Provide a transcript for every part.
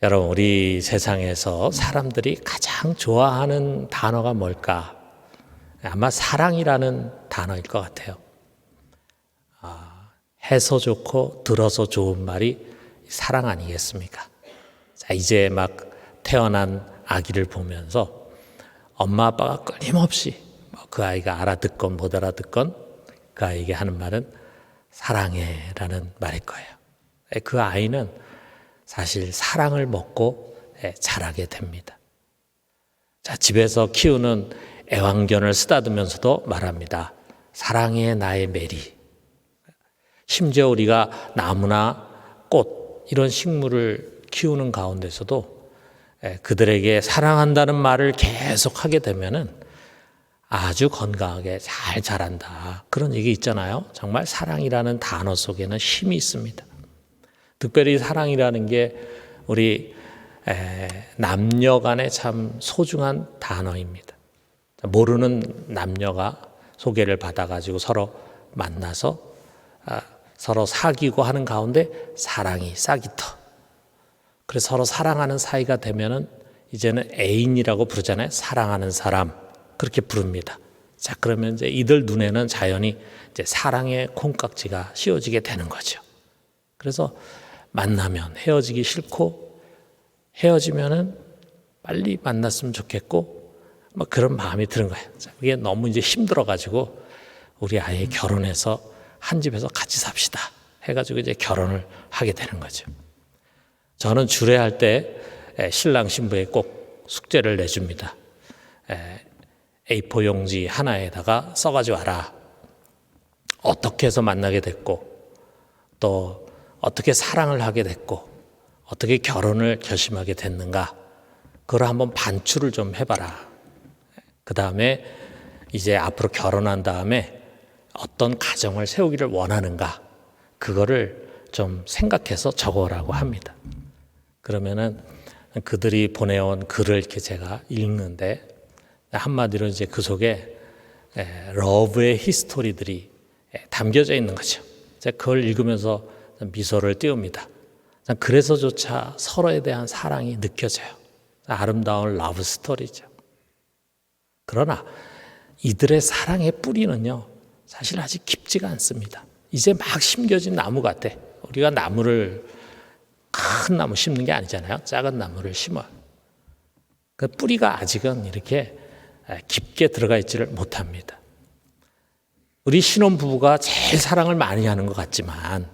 여러분, 우리 세상에서 사람들이 가장 좋아하는 단어가 뭘까? 아마 사랑이라는 단어일 것 같아요. 해서 좋고 들어서 좋은 말이 사랑 아니겠습니까? 자, 이제 막 태어난 아기를 보면서 엄마 아빠가 끊임없이 그 아이가 알아듣건 못 알아듣건 그 아이에게 하는 말은 사랑해라는 말일 거예요. 그 아이는 사실 사랑을 먹고 자라게 됩니다. 자, 집에서 키우는 애완견을 쓰다듬으면서도 말합니다. 사랑해 나의 메리. 심지어 우리가 나무나 꽃 이런 식물을 키우는 가운데서도 그들에게 사랑한다는 말을 계속 하게 되면은 아주 건강하게 잘 자란다. 그런 얘기 있잖아요. 정말 사랑이라는 단어 속에는 힘이 있습니다. 특별히 사랑이라는 게 우리 남녀 간에 참 소중한 단어입니다. 모르는 남녀가 소개를 받아가지고 서로 만나서 서로 사귀고 하는 가운데 사랑이 싹이 터. 그래서 서로 사랑하는 사이가 되면은 이제는 애인이라고 부르잖아요. 사랑하는 사람. 그렇게 부릅니다. 자, 그러면 이제 이들 눈에는 자연히 이제 사랑의 콩깍지가 씌워지게 되는 거죠. 그래서 만나면 헤어지기 싫고 헤어지면은 빨리 만났으면 좋겠고 뭐 그런 마음이 드는 거예요. 자, 그게 너무 이제 힘들어가지고 우리 아예 결혼해서 한 집에서 같이 삽시다 해가지고 이제 결혼을 하게 되는 거죠. 저는 주례할 때 신랑 신부에 꼭 숙제를 내줍니다. A4 용지 하나에다가 써가지고 와라. 어떻게 해서 만나게 됐고 또 어떻게 사랑을 하게 됐고 어떻게 결혼을 결심하게 됐는가 그걸 한번 반추를 좀 해봐라. 그 다음에 이제 앞으로 결혼한 다음에 어떤 가정을 세우기를 원하는가 그거를 좀 생각해서 적어라고 합니다. 그러면은 그들이 보내온 글을 이렇게 제가 읽는데 한마디로 이제 그 속에 러브의 히스토리들이 담겨져 있는 거죠. 제가 그걸 읽으면서 미소를 띄웁니다. 그래서조차 서로에 대한 사랑이 느껴져요. 아름다운 러브 스토리죠. 그러나 이들의 사랑의 뿌리는요, 사실 아직 깊지가 않습니다. 이제 막 심겨진 나무 같아. 우리가 나무를 큰 나무 심는 게 아니잖아요. 작은 나무를 심어요. 그 뿌리가 아직은 이렇게 깊게 들어가 있지를 못합니다. 우리 신혼부부가 제일 사랑을 많이 하는 것 같지만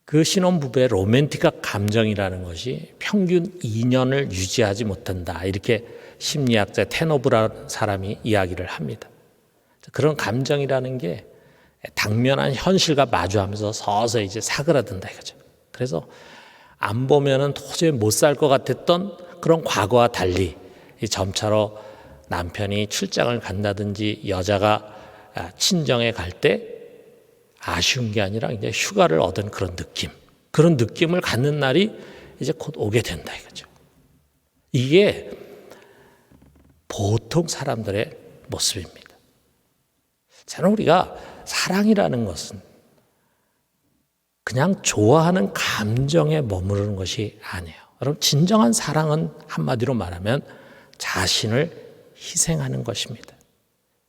그 신혼부부의 로맨틱한 감정이라는 것이 평균 2년을 유지하지 못한다. 이렇게 심리학자 테노브라는 사람이 이야기를 합니다. 그런 감정이라는 게 당면한 현실과 마주하면서 서서히 이제 사그라든다 이거죠. 그래서 안 보면은 도저히 못 살 것 같았던 그런 과거와 달리 점차로 남편이 출장을 간다든지 여자가 친정에 갈 때 아쉬운 게 아니라 이제 휴가를 얻은 그런 느낌, 그런 느낌을 갖는 날이 이제 곧 오게 된다 이거죠. 이게 보통 사람들의 모습입니다. 저는 우리가 사랑이라는 것은 그냥 좋아하는 감정에 머무르는 것이 아니에요. 여러분, 진정한 사랑은 한마디로 말하면 자신을 희생하는 것입니다.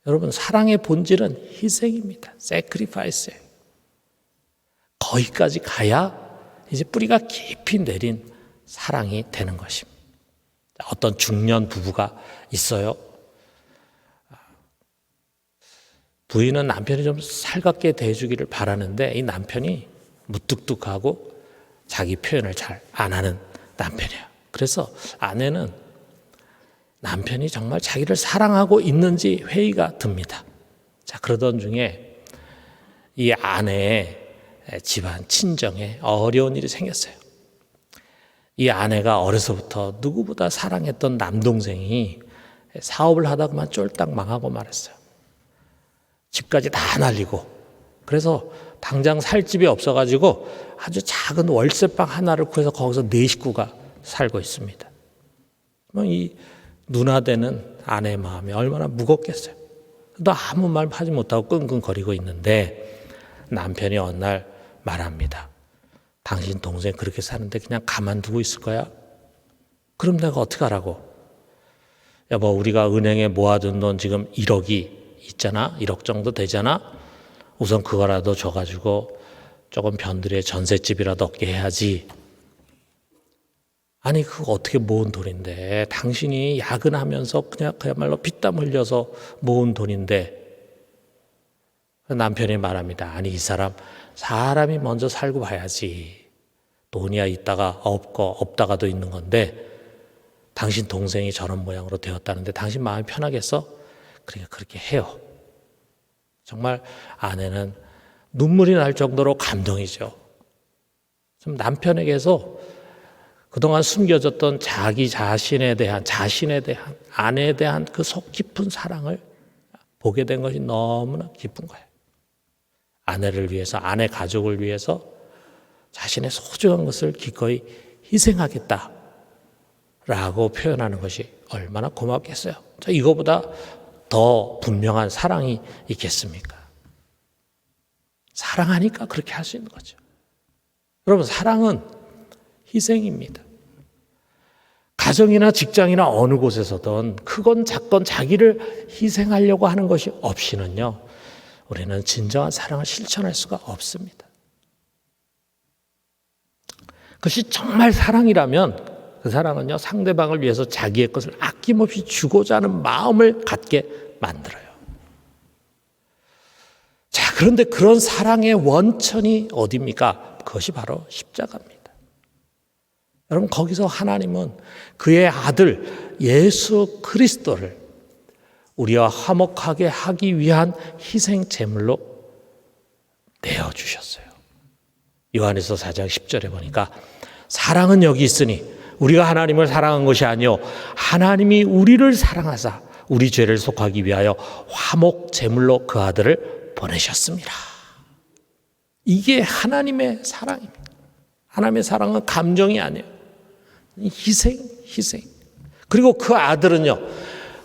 여러분, 사랑의 본질은 희생입니다. sacrifice예요. 거기까지 가야 이제 뿌리가 깊이 내린 사랑이 되는 것입니다. 어떤 중년 부부가 있어요. 부인은 남편이 좀 살갑게 대해주기를 바라는데 이 남편이 무뚝뚝하고 자기 표현을 잘 안 하는 남편이에요. 그래서 아내는 남편이 정말 자기를 사랑하고 있는지 회의가 듭니다. 자, 그러던 중에 이 아내의 집안 친정에 어려운 일이 생겼어요. 이 아내가 어려서부터 누구보다 사랑했던 남동생이 사업을 하다 그만 쫄딱 망하고 말았어요. 집까지 다 날리고, 그래서 당장 살 집이 없어가지고 아주 작은 월세방 하나를 구해서 거기서 4식구가 살고 있습니다. 이 누나되는 아내의 마음이 얼마나 무겁겠어요. 또 아무 말 하지 못하고 끙끙거리고 있는데 남편이 어느 날 말합니다. 당신 동생 그렇게 사는데 그냥 가만두고 있을 거야? 그럼 내가 어떻게 하라고? 여보, 우리가 은행에 모아둔 돈 지금 1억이 있잖아. 1억 정도 되잖아. 우선 그거라도 줘가지고 조금 변두리에 전셋집이라도 얻게 해야지. 아니, 그거 어떻게 모은 돈인데, 당신이 야근하면서 그야말로 피땀 흘려서 모은 돈인데. 남편이 말합니다. 아니, 이 사람이 먼저 살고 봐야지. 돈이야 있다가 없고 없다가도 있는 건데, 당신 동생이 저런 모양으로 되었다는데 당신 마음이 편하겠어? 그러니까 그렇게 해요. 정말 아내는 눈물이 날 정도로 감동이죠. 좀 남편에게서 그동안 숨겨졌던 자신에 대한 아내에 대한 그 속 깊은 사랑을 보게 된 것이 너무나 기쁜 거예요. 아내를 위해서, 아내 가족을 위해서 자신의 소중한 것을 기꺼이 희생하겠다라고 표현하는 것이 얼마나 고맙겠어요. 이거보다 더 분명한 사랑이 있겠습니까? 사랑하니까 그렇게 할 수 있는 거죠. 여러분, 사랑은 희생입니다. 가정이나 직장이나 어느 곳에서든 크건 작건 자기를 희생하려고 하는 것이 없이는요, 우리는 진정한 사랑을 실천할 수가 없습니다. 그것이 정말 사랑이라면 그 사랑은요, 상대방을 위해서 자기의 것을 아낌없이 주고자 하는 마음을 갖게 만들어요. 자, 그런데 그런 사랑의 원천이 어디입니까? 그것이 바로 십자가입니다. 여러분, 거기서 하나님은 그의 아들 예수 그리스도를 우리와 화목하게 하기 위한 희생 제물로 내어주셨어요. 요한일서 4장 10절에 보니까 사랑은 여기 있으니 우리가 하나님을 사랑한 것이 아니요 하나님이 우리를 사랑하사 우리 죄를 속하기 위하여 화목 제물로 그 아들을 보내셨습니다. 이게 하나님의 사랑입니다. 하나님의 사랑은 감정이 아니에요. 희생. 그리고 그 아들은요,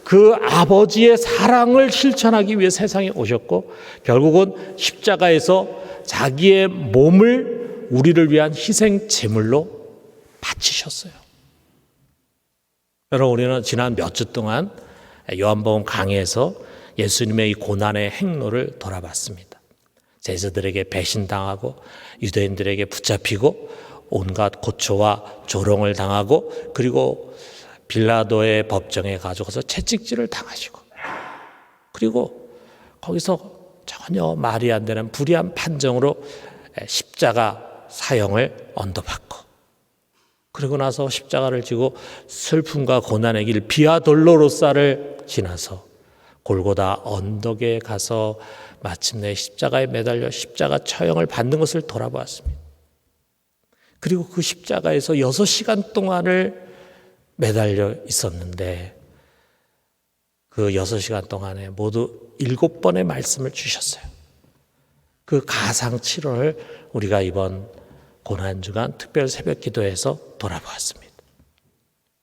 그 아버지의 사랑을 실천하기 위해 세상에 오셨고 결국은 십자가에서 자기의 몸을 우리를 위한 희생 제물로 바치셨어요. 여러분, 우리는 지난 몇 주 동안 요한복음 강해에서 예수님의 이 고난의 행로를 돌아봤습니다. 제자들에게 배신당하고 유대인들에게 붙잡히고 온갖 고초와 조롱을 당하고 그리고 빌라도의 법정에 가져가서 채찍질을 당하시고 그리고 거기서 전혀 말이 안 되는 불의한 판정으로 십자가 사형을 언도받고 그리고 나서 십자가를 지고 슬픔과 고난의 길 비아 돌로로사를 지나서 골고다 언덕에 가서 마침내 십자가에 매달려 십자가 처형을 받는 것을 돌아보았습니다. 그리고 그 십자가에서 6시간 동안을 매달려 있었는데 그 6시간 동안에 모두 7번의 말씀을 주셨어요. 그 가상 7월을 우리가 이번 고난주간 특별 새벽 기도에서 돌아보았습니다.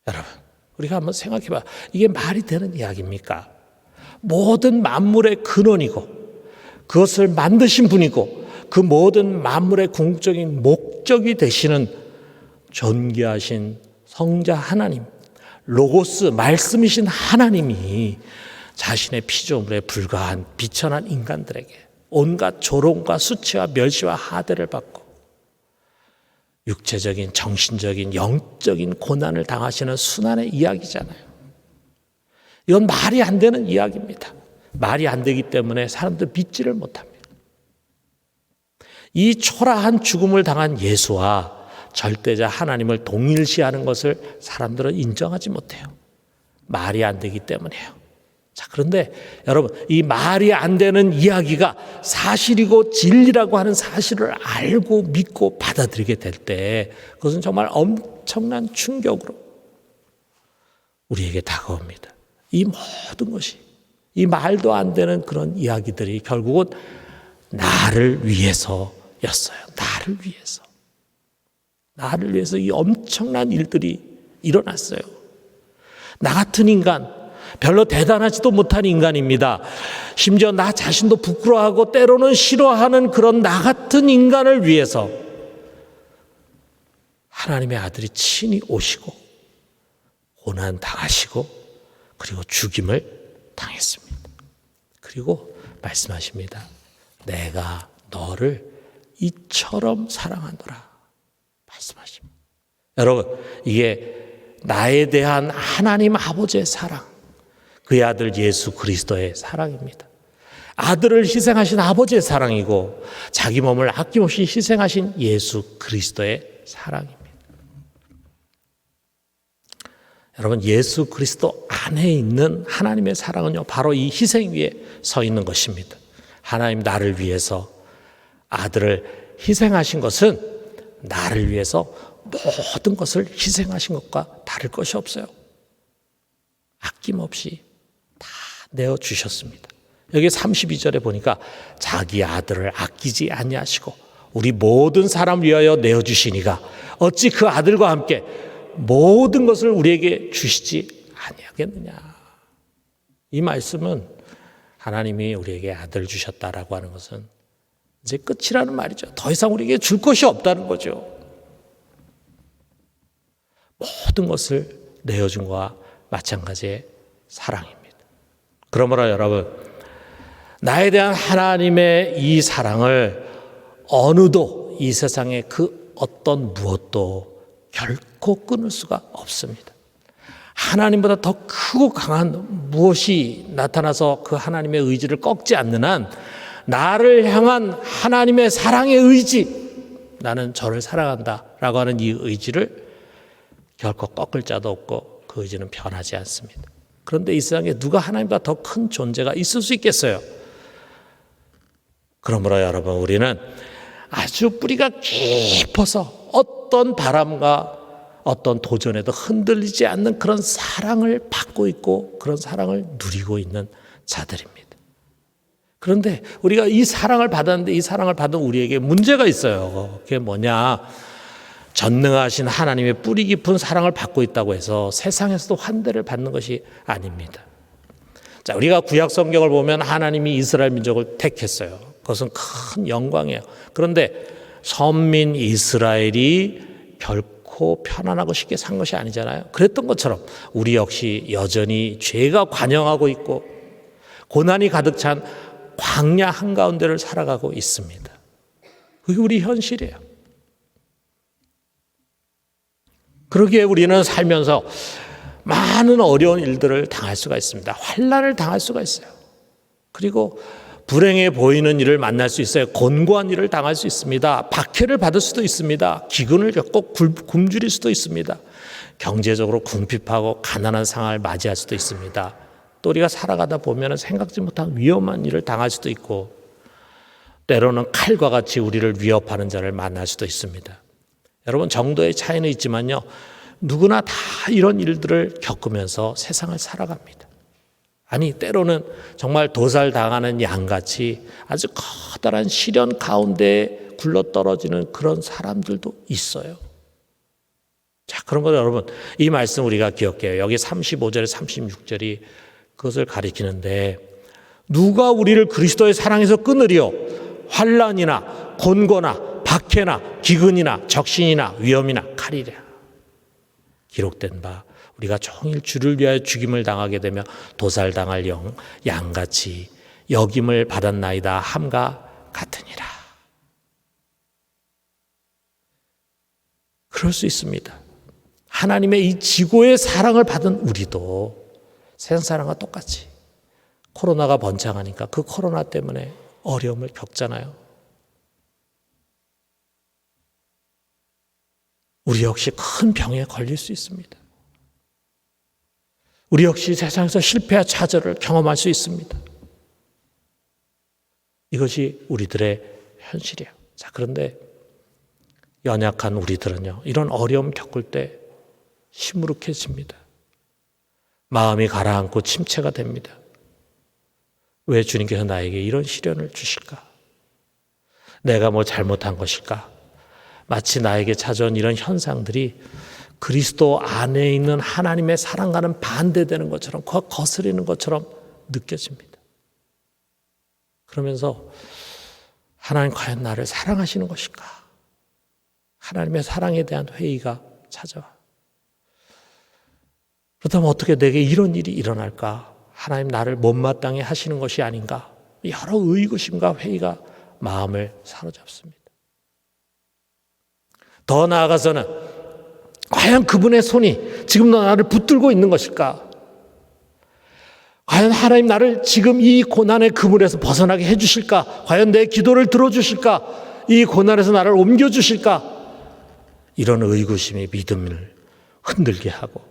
여러분, 우리가 한번 생각해봐. 이게 말이 되는 이야기입니까? 모든 만물의 근원이고 그것을 만드신 분이고 그 모든 만물의 궁극적인 목적이 되시는 존귀하신 성자 하나님, 로고스 말씀이신 하나님이 자신의 피조물에 불과한 비천한 인간들에게 온갖 조롱과 수치와 멸시와 하대를 받고 육체적인, 정신적인, 영적인 고난을 당하시는 순환의 이야기잖아요. 이건 말이 안 되는 이야기입니다. 말이 안 되기 때문에 사람들 믿지를 못합니다. 이 초라한 죽음을 당한 예수와 절대자 하나님을 동일시하는 것을 사람들은 인정하지 못해요. 말이 안 되기 때문이에요. 자, 그런데 여러분, 이 말이 안 되는 이야기가 사실이고 진리라고 하는 사실을 알고 믿고 받아들이게 될 때 그것은 정말 엄청난 충격으로 우리에게 다가옵니다. 이 모든 것이, 이 말도 안 되는 그런 이야기들이 결국은 나를 위해서였어요. 나를 위해서 이 엄청난 일들이 일어났어요. 나 같은 인간, 별로 대단하지도 못한 인간입니다. 심지어 나 자신도 부끄러워하고 때로는 싫어하는 그런 나 같은 인간을 위해서 하나님의 아들이 친히 오시고 고난 당하시고 그리고 죽임을 당했습니다. 그리고 말씀하십니다. 내가 너를 이처럼 사랑하노라 말씀하십니다. 여러분, 이게 나에 대한 하나님 아버지의 사랑, 그의 아들 예수 그리스도의 사랑입니다. 아들을 희생하신 아버지의 사랑이고 자기 몸을 아낌없이 희생하신 예수 그리스도의 사랑입니다. 여러분, 예수 그리스도 안에 있는 하나님의 사랑은요, 바로 이 희생 위에 서 있는 것입니다. 하나님 나를 위해서 아들을 희생하신 것은 나를 위해서 모든 것을 희생하신 것과 다를 것이 없어요. 아낌없이 다 내어주셨습니다. 여기 32절에 보니까 자기 아들을 아끼지 아니하시고 우리 모든 사람 위하여 내어주시니가 어찌 그 아들과 함께 모든 것을 우리에게 주시지 아니하겠느냐. 이 말씀은 하나님이 우리에게 아들 주셨다라고 하는 것은 이제 끝이라는 말이죠. 더 이상 우리에게 줄 것이 없다는 거죠. 모든 것을 내어준 것과 마찬가지의 사랑입니다. 그러므로 여러분, 나에 대한 하나님의 이 사랑을 어느도 이 세상의 그 어떤 무엇도 결코 끊을 수가 없습니다. 하나님보다 더 크고 강한 무엇이 나타나서 그 하나님의 의지를 꺾지 않는 한 나를 향한 하나님의 사랑의 의지, 나는 저를 사랑한다라고 하는 이 의지를 결코 꺾을 자도 없고 그 의지는 변하지 않습니다. 그런데 이 세상에 누가 하나님보다 더 큰 존재가 있을 수 있겠어요? 그러므로 여러분, 우리는 아주 뿌리가 깊어서 어떤 바람과 어떤 도전에도 흔들리지 않는 그런 사랑을 받고 있고 그런 사랑을 누리고 있는 자들입니다. 그런데 우리가 이 사랑을 받았는데 이 사랑을 받은 우리에게 문제가 있어요. 그게 뭐냐? 전능하신 하나님의 뿌리 깊은 사랑을 받고 있다고 해서 세상에서도 환대를 받는 것이 아닙니다. 자, 우리가 구약 성경을 보면 하나님이 이스라엘 민족을 택했어요. 그것은 큰 영광이에요. 그런데 선민 이스라엘이 결코 편안하고 쉽게 산 것이 아니잖아요. 그랬던 것처럼 우리 역시 여전히 죄가 관영하고 있고 고난이 가득 찬 광야 한가운데를 살아가고 있습니다. 그게 우리 현실이에요. 그러기에 우리는 살면서 많은 어려운 일들을 당할 수가 있습니다. 환난을 당할 수가 있어요. 그리고 불행해 보이는 일을 만날 수 있어요. 곤고한 일을 당할 수 있습니다. 박해를 받을 수도 있습니다. 기근을 겪고 굶주릴 수도 있습니다. 경제적으로 궁핍하고 가난한 상황을 맞이할 수도 있습니다. 또 우리가 살아가다 보면 생각지 못한 위험한 일을 당할 수도 있고 때로는 칼과 같이 우리를 위협하는 자를 만날 수도 있습니다. 여러분, 정도의 차이는 있지만요, 누구나 다 이런 일들을 겪으면서 세상을 살아갑니다. 아니, 때로는 정말 도살당하는 양같이 아주 커다란 시련 가운데 굴러떨어지는 그런 사람들도 있어요. 자, 그러면 여러분, 이 말씀 우리가 기억해요. 여기 35절에 36절이 그것을 가리키는데, 누가 우리를 그리스도의 사랑에서 끊으리요? 환난이나 곤고나 박해나 기근이나 적신이나 위험이나 칼이랴. 기록된 바 우리가 종일 주를 위하여 죽임을 당하게 되며 도살당할 양같이 여김을 받았나이다 함과 같으니라. 그럴 수 있습니다. 하나님의 이 지고의 사랑을 받은 우리도 세상 사람과 똑같이 코로나가 번창하니까 그 코로나 때문에 어려움을 겪잖아요. 우리 역시 큰 병에 걸릴 수 있습니다. 우리 역시 세상에서 실패와 좌절을 경험할 수 있습니다. 이것이 우리들의 현실이에요. 자, 그런데 연약한 우리들은요, 이런 어려움 겪을 때 시무룩해집니다. 마음이 가라앉고 침체가 됩니다. 왜 주님께서 나에게 이런 시련을 주실까? 내가 뭐 잘못한 것일까? 마치 나에게 찾아온 이런 현상들이 그리스도 안에 있는 하나님의 사랑과는 반대되는 것처럼, 거스리는 것처럼 느껴집니다. 그러면서 하나님 과연 나를 사랑하시는 것일까? 하나님의 사랑에 대한 회의가 찾아와. 그렇다면 어떻게 내게 이런 일이 일어날까? 하나님 나를 못마땅해 하시는 것이 아닌가? 여러 의구심과 회의가 마음을 사로잡습니다. 더 나아가서는 과연 그분의 손이 지금도 나를 붙들고 있는 것일까? 과연 하나님 나를 지금 이 고난의 그물에서 벗어나게 해주실까? 과연 내 기도를 들어주실까? 이 고난에서 나를 옮겨주실까? 이런 의구심이 믿음을 흔들게 하고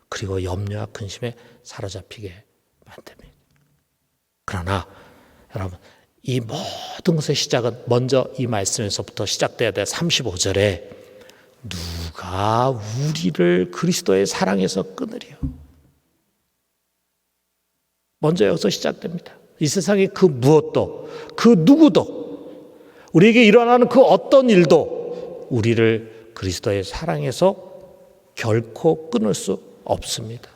그리고 염려와 근심에 사로잡히게 만듭니다. 그러나 여러분, 이 모든 것의 시작은 먼저 이 말씀에서부터 시작돼야 돼요. 35절에 누가 우리를 그리스도의 사랑에서 끊으리요. 먼저 여기서 시작됩니다. 이 세상의 그 무엇도, 그 누구도, 우리에게 일어나는 그 어떤 일도 우리를 그리스도의 사랑에서 결코 끊을 수 없습니다.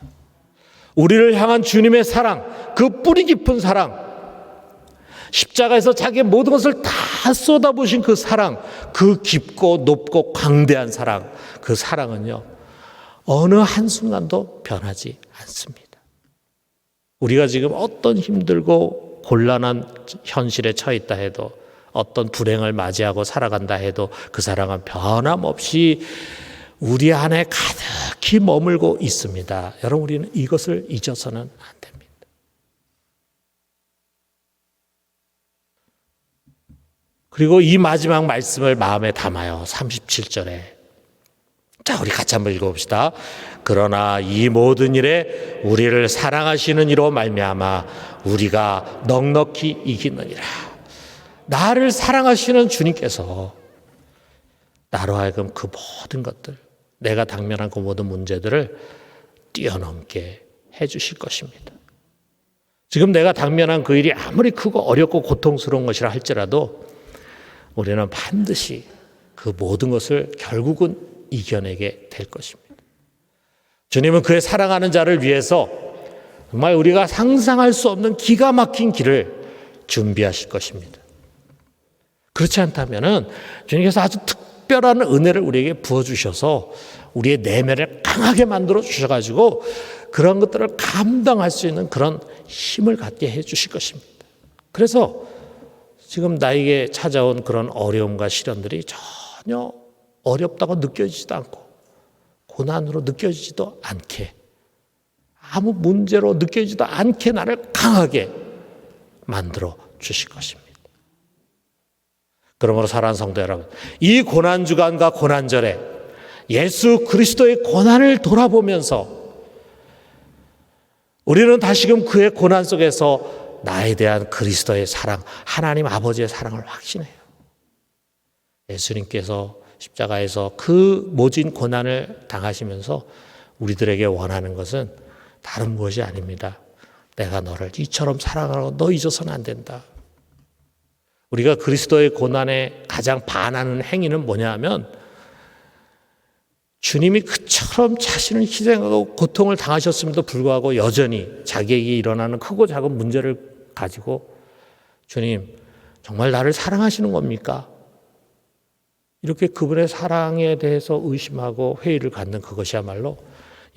우리를 향한 주님의 사랑, 그 뿌리 깊은 사랑, 십자가에서 자기의 모든 것을 다 쏟아부으신 그 사랑, 그 깊고 높고 광대한 사랑, 그 사랑은요, 어느 한순간도 변하지 않습니다. 우리가 지금 어떤 힘들고 곤란한 현실에 처해 있다 해도, 어떤 불행을 맞이하고 살아간다 해도 그 사랑은 변함없이 우리 안에 가득히 머물고 있습니다. 여러분, 우리는 이것을 잊어서는 안 됩니다. 그리고 이 마지막 말씀을 마음에 담아요. 37절에. 자, 우리 같이 한번 읽어봅시다. 그러나 이 모든 일에 우리를 사랑하시는 이로 말미암아 우리가 넉넉히 이기느니라. 나를 사랑하시는 주님께서 나로 하여금 그 모든 것들, 내가 당면한 그 모든 문제들을 뛰어넘게 해주실 것입니다. 지금 내가 당면한 그 일이 아무리 크고 어렵고 고통스러운 것이라 할지라도 우리는 반드시 그 모든 것을 결국은 이겨내게 될 것입니다. 주님은 그의 사랑하는 자를 위해서 정말 우리가 상상할 수 없는 기가 막힌 길을 준비하실 것입니다. 그렇지 않다면 주님께서 아주 특별한 은혜를 우리에게 부어주셔서 우리의 내면을 강하게 만들어 주셔가지고 그런 것들을 감당할 수 있는 그런 힘을 갖게 해주실 것입니다. 그래서 지금 나에게 찾아온 그런 어려움과 시련들이 전혀 어렵다고 느껴지지도 않고 고난으로 느껴지지도 않게, 아무 문제로 느껴지지도 않게 나를 강하게 만들어 주실 것입니다. 그러므로 사랑하는 성도 여러분, 이 고난주간과 고난절에 예수 그리스도의 고난을 돌아보면서 우리는 다시금 그의 고난 속에서 나에 대한 그리스도의 사랑, 하나님 아버지의 사랑을 확신해요. 예수님께서 십자가에서 그 모진 고난을 당하시면서 우리들에게 원하는 것은 다른 무엇이 아닙니다. 내가 너를 이처럼 사랑하고 너 잊어서는 안 된다. 우리가 그리스도의 고난에 가장 반하는 행위는 뭐냐 하면 주님이 그처럼 자신을 희생하고 고통을 당하셨음에도 불구하고 여전히 자기에게 일어나는 크고 작은 문제를 가지고 주님, 정말 나를 사랑하시는 겁니까? 이렇게 그분의 사랑에 대해서 의심하고 회의를 갖는 그것이야말로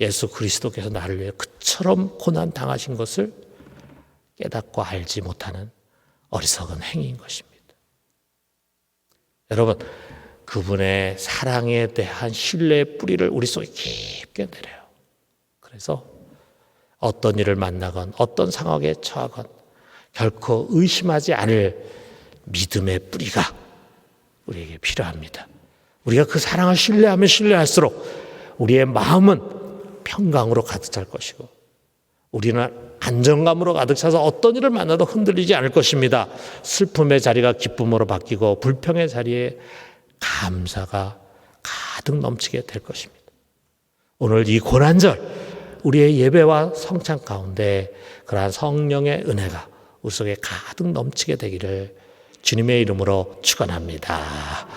예수 그리스도께서 나를 위해 그처럼 고난 당하신 것을 깨닫고 알지 못하는 어리석은 행위인 것입니다. 여러분, 그분의 사랑에 대한 신뢰의 뿌리를 우리 속에 깊게 내려요. 그래서 어떤 일을 만나건 어떤 상황에 처하건 결코 의심하지 않을 믿음의 뿌리가 우리에게 필요합니다. 우리가 그 사랑을 신뢰하면 신뢰할수록 우리의 마음은 평강으로 가득 찰 것이고 우리는 안정감으로 가득 차서 어떤 일을 만나도 흔들리지 않을 것입니다. 슬픔의 자리가 기쁨으로 바뀌고 불평의 자리에 감사가 가득 넘치게 될 것입니다. 오늘 이 고난절 우리의 예배와 성찬 가운데 그러한 성령의 은혜가 우리 속에 가득 넘치게 되기를 주님의 이름으로 축원합니다.